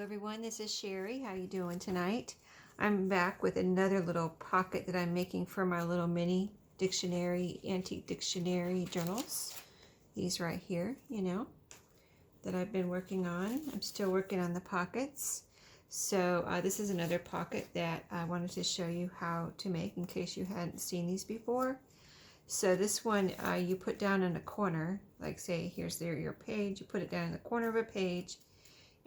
everyone, this is Sherry. How you doing tonight? I'm back with another little pocket that I'm making for my little mini dictionary, antique dictionary journals. These right here, that I've been working on. I'm still working on the pockets. So this is another pocket that I wanted to show you how to make in case you hadn't seen these before. So this one you put down in a corner, like say here's your page, you put it down in the corner of a page,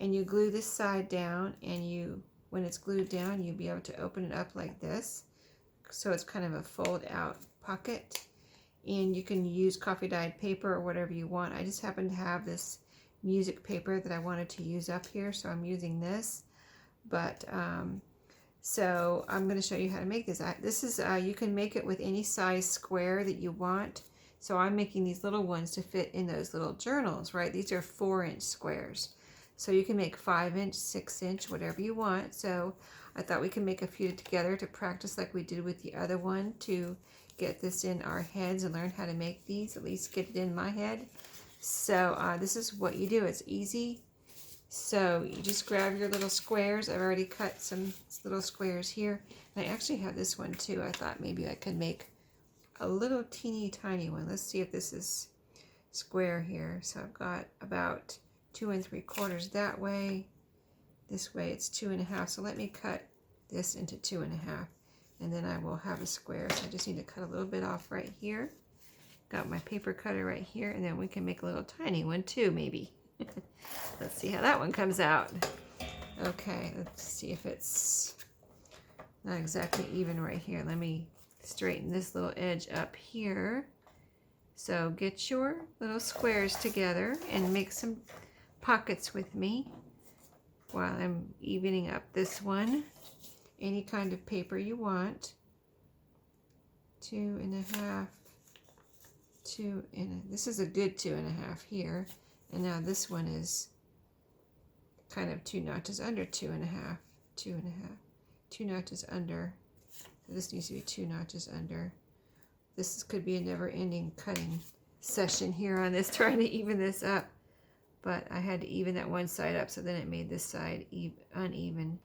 and you glue this side down, and when it's glued down, you'll be able to open it up like this. So it's kind of a fold out pocket, and you can use coffee dyed paper or whatever you want. I just happen to have this music paper that I wanted to use up here, so I'm using this. But so I'm going to show you how to make this. This is you can make it with any size square that you want. So I'm making these little ones to fit in those little journals, right? These are 4-inch squares. So you can make 5-inch, 6-inch, whatever you want. So I thought we could make a few together to practice like we did with the other one, to get this in our heads and learn how to make these, at least get it in my head. So this is what you do. It's easy. So you just grab your little squares. I've already cut some little squares here. And I actually have this one too. I thought maybe I could make a little teeny tiny one. Let's see if this is square here. So I've got about 2 3/4 that way. This way it's 2 1/2. So let me cut this into 2 1/2, and then I will have a square. So I just need to cut a little bit off right here. Got my paper cutter right here, and then we can make a little tiny one too, maybe. Let's see how that one comes out. Okay, let's see if it's not exactly even right here. Let me straighten this little edge up here. So get your little squares together and make some pockets with me while I'm evening up this one. Any kind of paper you want. 2 1/2, 2 this is a good 2 1/2 here. And now this one is kind of 2 notches under 2 1/2, 2 1/2, 2 notches under. So this needs to be 2 notches under. This could be a never-ending cutting session here on this, trying to even this up. But I had to even that one side up, so then it made this side uneven.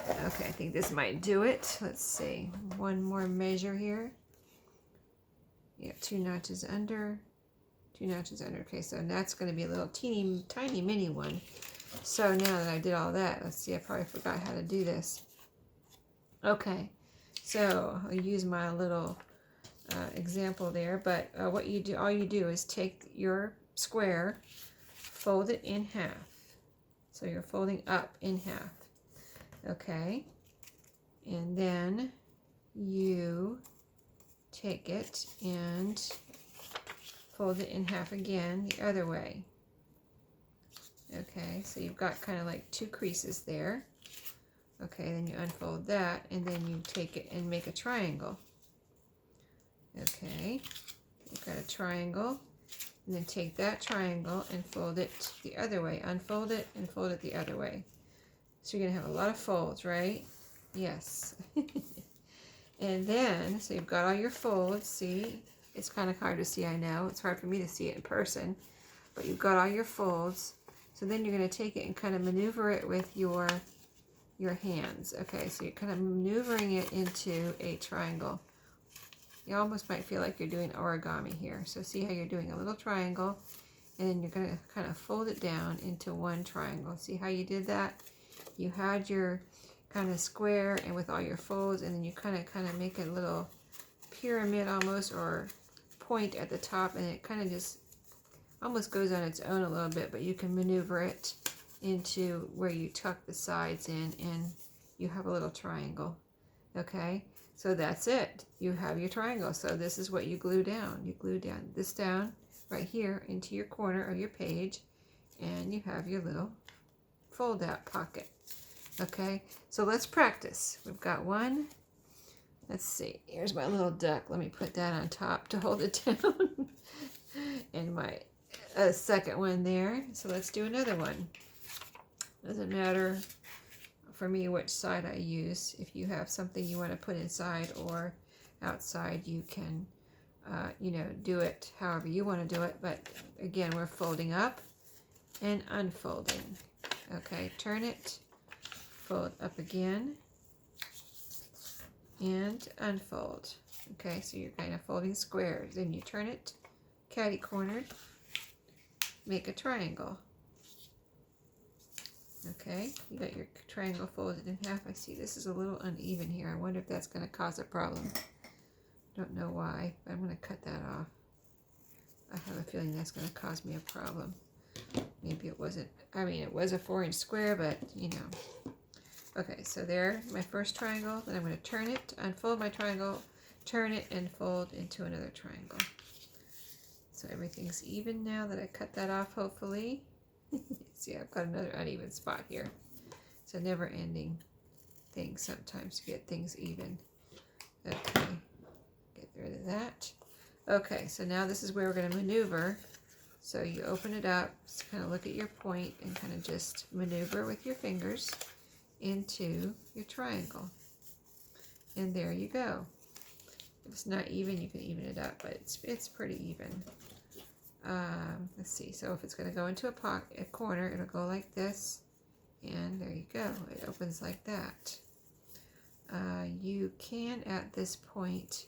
Okay, I think this might do it. Let's see. One more measure here. Yeah, 2 notches under. 2 notches under. Okay, so that's going to be a little teeny tiny mini one. So now that I did all that, let's see, I probably forgot how to do this. Okay, so I'll use my little example there, but what you do, all you do is take your square, fold it in half. So you're folding up in half. Okay, and then you take it and fold it in half again the other way. Okay, so you've got kind of like 2 creases there. Okay, then you unfold that, and then you take it and make a triangle. Okay, you've got a triangle, and then take that triangle and fold it the other way. Unfold it and fold it the other way. So you're going to have a lot of folds, right? Yes. And then, so you've got all your folds, see? It's kind of hard to see, I know. It's hard for me to see it in person. But you've got all your folds. So then you're going to take it and kind of maneuver it with your hands. Okay, so you're kind of maneuvering it into a triangle. You almost might feel like you're doing origami here. So see how you're doing a little triangle, and then you're going to kind of fold it down into one triangle. See how you did that? You had your kind of square and with all your folds, and then you kind of make a little pyramid almost, or point at the top, and it kind of just almost goes on its own a little bit, but you can maneuver it into where you tuck the sides in, and you have a little triangle. Okay, so that's it. You have your triangle. So this is what you glue down. You glue down this down right here into your corner of your page, and you have your little fold out pocket. Okay, so let's practice. We've got one. Let's see, here's my little duck. Let me put that on top to hold it down. And my second one there. So let's do another one. Doesn't matter for me which side I use. If you have something you want to put inside or outside, you can, do it however you want to do it. But again, we're folding up and unfolding. Okay, turn it, fold up again, and unfold. Okay, so you're kind of folding squares. Then you turn it catty cornered, make a triangle. Okay, you got your triangle folded in half. I see this is a little uneven here. I wonder if that's going to cause a problem. Don't know why, but I'm going to cut that off. I have a feeling that's going to cause me a problem. Maybe it wasn't, I mean, it was a 4-inch square, but you know. Okay, so there, my first triangle. Then I'm going to turn it, unfold my triangle, turn it, and fold into another triangle. So everything's even now that I cut that off, hopefully. See, I've got another uneven spot here. It's a never-ending thing sometimes to get things even. Okay, get rid of that. Okay, so now this is where we're going to maneuver. So you open it up, just kind of look at your point and kind of just maneuver with your fingers into your triangle. And there you go. If it's not even, you can even it up, but it's pretty even. Let's see, so if it's going to go into a corner, it'll go like this, and there you go. It opens like that. You can, at this point,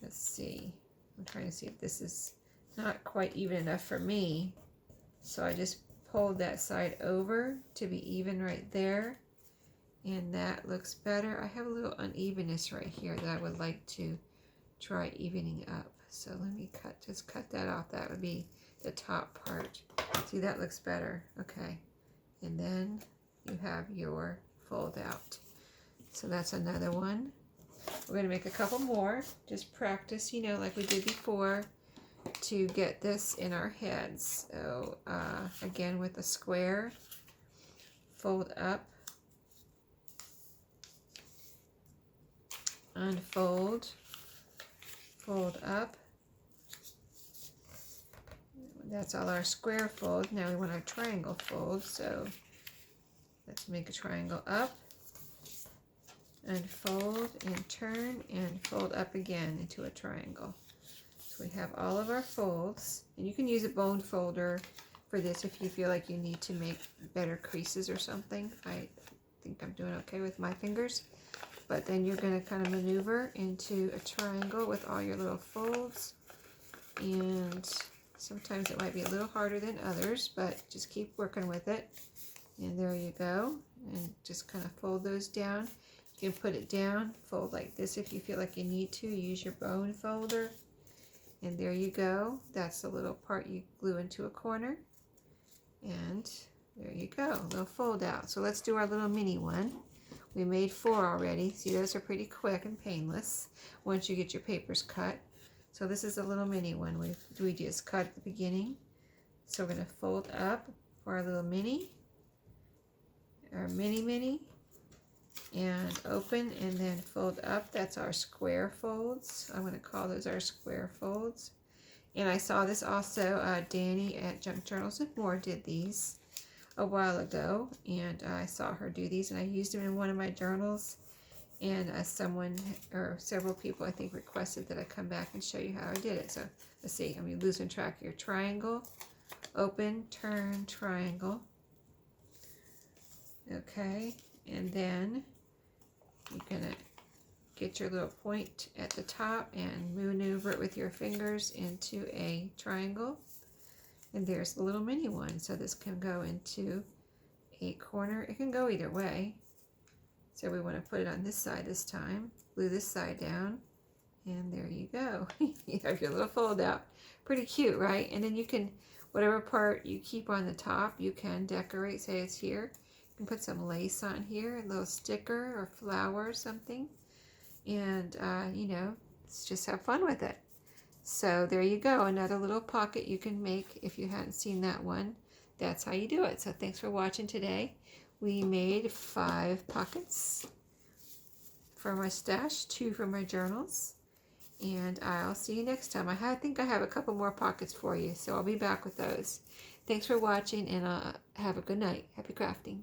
let's see, I'm trying to see if this is not quite even enough for me, so I just pulled that side over to be even right there, and that looks better. I have a little unevenness right here that I would like to try evening up. So let me just cut that off. That would be the top part. See, that looks better. Okay. And then you have your fold out. So that's another one. We're going to make a couple more. Just practice, you know, like we did before to get this in our heads. So again, with a square, fold up, unfold, fold up. That's all our square fold. Now we want our triangle fold, so let's make a triangle up, unfold, and turn, and fold up again into a triangle. So we have all of our folds, and you can use a bone folder for this if you feel like you need to make better creases or something. I think I'm doing okay with my fingers. But then you're going to kind of maneuver into a triangle with all your little folds, and sometimes it might be a little harder than others, but just keep working with it. And there you go. And just kind of fold those down. You can put it down, fold like this if you feel like you need to. Use your bone folder. And there you go. That's the little part you glue into a corner. And there you go, a little fold out. So let's do our little mini one. We made 4 already. See, those are pretty quick and painless once you get your papers cut. So this is a little mini one we just cut at the beginning. So we're going to fold up for our little mini, our mini, and open and then fold up. That's our square folds. I'm going to call those our square folds. And I saw this also, Danny at Junk Journals and More did these a while ago, and I saw her do these, and I used them in one of my journals, and someone or several people I think requested that I come back and show you how I did it. So let's see, I'm losing track here. Triangle, open, turn, triangle. Okay, and then you're gonna get your little point at the top and maneuver it with your fingers into a triangle. And there's the little mini one. So this can go into a corner. It can go either way. So we want to put it on this side this time. Glue this side down. And there you go. You have your little fold out. Pretty cute, right? And then you can, whatever part you keep on the top, you can decorate. Say it's here. You can put some lace on here, a little sticker or flower or something. And, you know, just have fun with it. So there you go, another little pocket you can make if you hadn't seen that one. That's how you do it. So thanks for watching today. We made 5 pockets for my stash, 2 for my journals, and I'll see you next time. I think I have a couple more pockets for you, so I'll be back with those. Thanks for watching, and have a good night. Happy crafting.